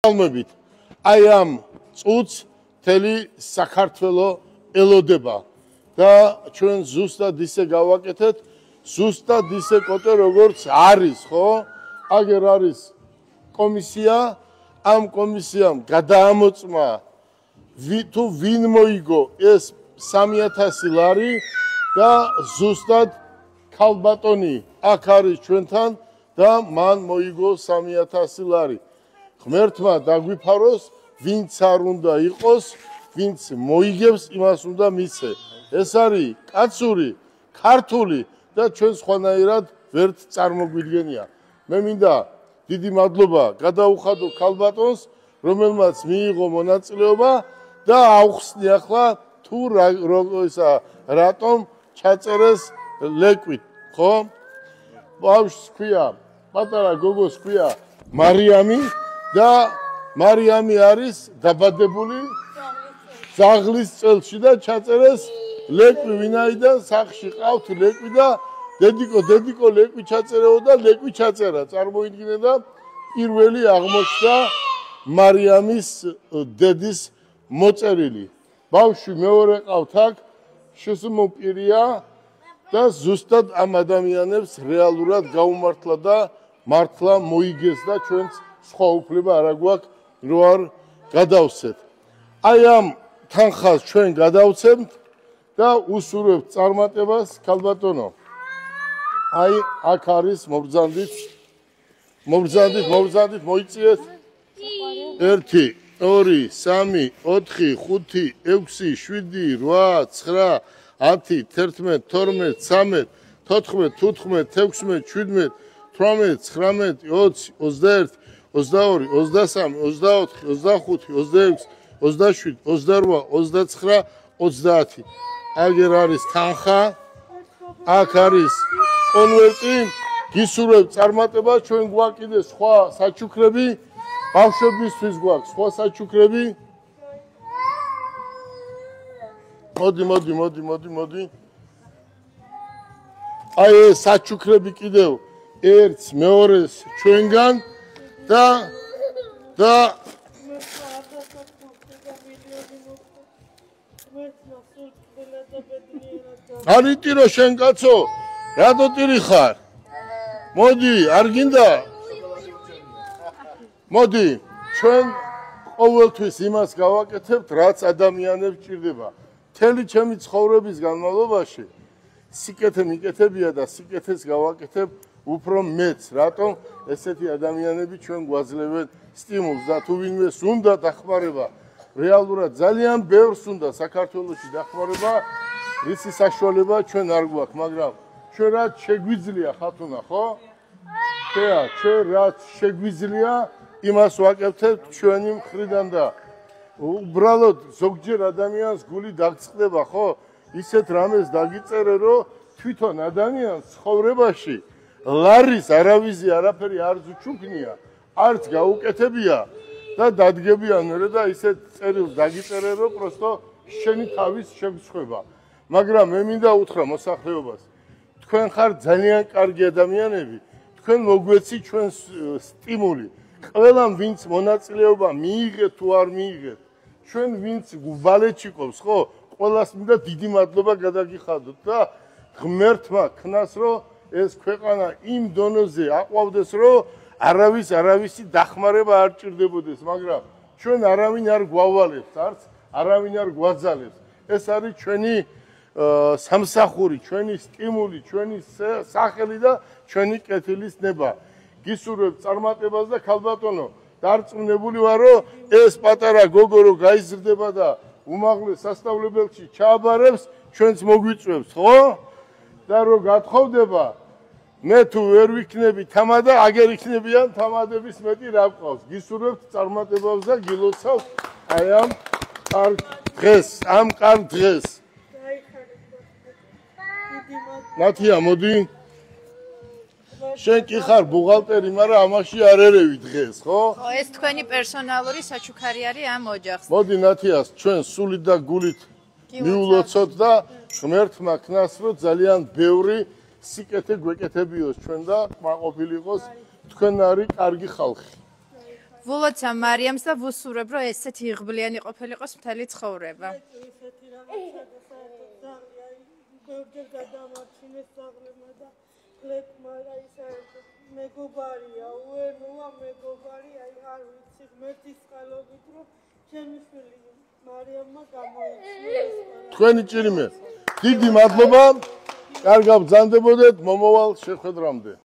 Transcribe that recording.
ალმებით აი ამ წუთს მთელი საქართველო ელოდება და ჩვენ ზუსტად ისე გავაკეთეთ ზუსტად ისე კოტე როგორც არის ხო აგერ არის კომისია ამ კომისიამ გადაამოწმა თუ ვინ მოიგო ეს 3000 ლარი და ზუსტად ქალბატონი აქ არის ჩვენთან და მან მოიგო 3000 ლარი ღმერთმა დაგვიფაროს ვინც არ უნდა იყოს ვინც მოიგებს იმას უნდა მისცე ეს არის კაცური ქართული და ჩვენ სხვანაირად ვერც წარმოგვიდგენია მე მინდა დიდი მადლობა გადაუხადო ქალბატონს რომელმაც მიიღო მონაწილეობა და აუხსნი ახლა თუ რატომ ჩაწერეს ლეკვით ხო ბავშვს ქვია პატარა გოგოს ქვია მარიამი და მარიამი არის დაბადებული ძაღლის წელში და ჩაწერეს ლეკვი ვინაიდან სახში ყავთ ლეკვი და დედიკო ლეკვი ჩაწერეო და ლეკვი ჩაწერა წარმოიდგინე და პირველი აღმოჩნდა მარიამის დედის მოწერილი ბავშვი მეორე ყავთ აქ შესუმოპირია და ზუსტად ამ ადამიანებს რეალურად გაუმართლა და მართლა მოიგეს და ჩვენც სხვა უფლება არ აგვაქვს რო არ გადავსეთ აი ამ თანხას ჩვენ გადავცემთ და უსურვებთ წარმატებას ქალბატონო აი აქ არის მობრძანდით მოიწიეთ 1 2 3 4 5 6 7 8 9 10 11 12 13 14 15 16 17 18 19 20 21 22 23 24 25 26 27 28 29 30 აგერ არის თანხა აქ არის კონვერტი გისურვებთ წარმატება ჩვენ გვაქვს კიდე სხვა საჩუქრები ბავშვებისთვის გვაქვს სხვა საჩუქრები მოდი აი ეს საჩუქრები კიდევ ერთს მეორეს ჩვენგან და არიტირო შენ კაცო რატო ტირი ხარ მოდი არ გინდა მოდი ჩვენ ყოველთვის იმას გავაკეთებთ რაც ადამიანებს ჭირდება მთელი ჩემი ცხოვრების განმავლობაში სიკეთე მიკეთებია და სიკეთეს გავაკეთებ უფრო მეც რატომ ესეთი ადამიანები ჩვენ გვაძლევენ სტიმულს და თუ ვინმეს უნდა დახმარება რეალურად ძალიან ბევრს უნდა საქართველოში დახმარება რისი საშუალება ჩვენ არ გვაქვს მაგრამ ჩვენ რაც შეგვიძლია ხათუნა ხო ჩვენ რაც შეგვიძლია იმას ვაკეთებთ ჩვენი მხრიდან და უბრალოდ ზოგჯერ ადამიანს გული დაგწყდება ხო ისეთ რამეს დაგიწერე რომ თვითონ ადამიანს ცხოვრებაში ლარის არავიზი არაფერი არ ზუჩუქნია არც გაუკეთებია და დადგებიან მერე და ისეთ წერილს დაგიწერე რომ პროსტო შენი თავის შეგვსხვება მაგრამ მე მინდა უთხრა მოსახლეობას თქვენ ხარ ძალიან კარგი ადამიანები თქვენ მოგვეცით ჩვენს სტიმული ყველამ ვინც მონაწილეობა მიიღეთ თუ არ მიიღეთ ჩვენ ვინც ვალეთში ყოფს ხო ყველას მინდა დიდი მადლობა გადაგიხადოთ და ღმერთმა ქნას რომ ეს ქვეყანა იმ დონეზე აყვავდეს რომ არავისი დახმარება არ ჭირდებოდეს მაგრამ ჩვენ არავინ არ გვავალებს არც არავინ არ გვაძალებს ეს არის ჩვენი სამსახური ჩვენი სტიმული ჩვენი სახელი და ჩვენი კეთილის ნება გისურვებთ წარმატებას და ქალბატონო დარწმუნებული ვარ რომ ეს პატარა გოგო რო გაიზრდება და უმაღლეს სასწავლებელში ჩააბარებს ჩვენც მოგვიწევს ხო და რო გათხოვდება მე თუ ვერ ვიქნები თამადა აგერ იქნებიან თამადების მეტი რა გყავს გისურვებთ წარმატებას და გილოცავთ აი ამ კარგ დღეს ნათია მოდი შენ კი ხარ ბუღალტერი მაგრამ ამაში არ ერევი დღეს ხო ხო ეს თქვენი პერსონალური საჩუქარი არის ამ ოჯახს მოდი ნათიას ჩვენ სულით და გულით მიულოცოთ და ღმერთმა ქნას რომ ძალიან ბევრი სიკეთე გვეკეთებიოს ჩვენ და კმაყოფილიყოს თქვენ არის კარგი ხალხი ვულოცავ მარიამს და ვუსურებ, რომ ესეთი იღბლიანი ყოფილიყოს მთელი ცხოვრება. ისეთი რაღაცა და საერთოდ ზაღლი აი ბევრჯერ გადამარჩინეს ზაღლებმა და ფლეთმა აი საერთოდ მეგობარია, უენოა მეგობარი, აი არ ვიცი ღმერთის წყალობით რომ ჩემი შვილი მარიამმა გამოიწვია. თქვენი ჭირიმე. დიდი მადლობა. კარგად ბრძანდებოდეთ მომავალ შეხვედრამდე.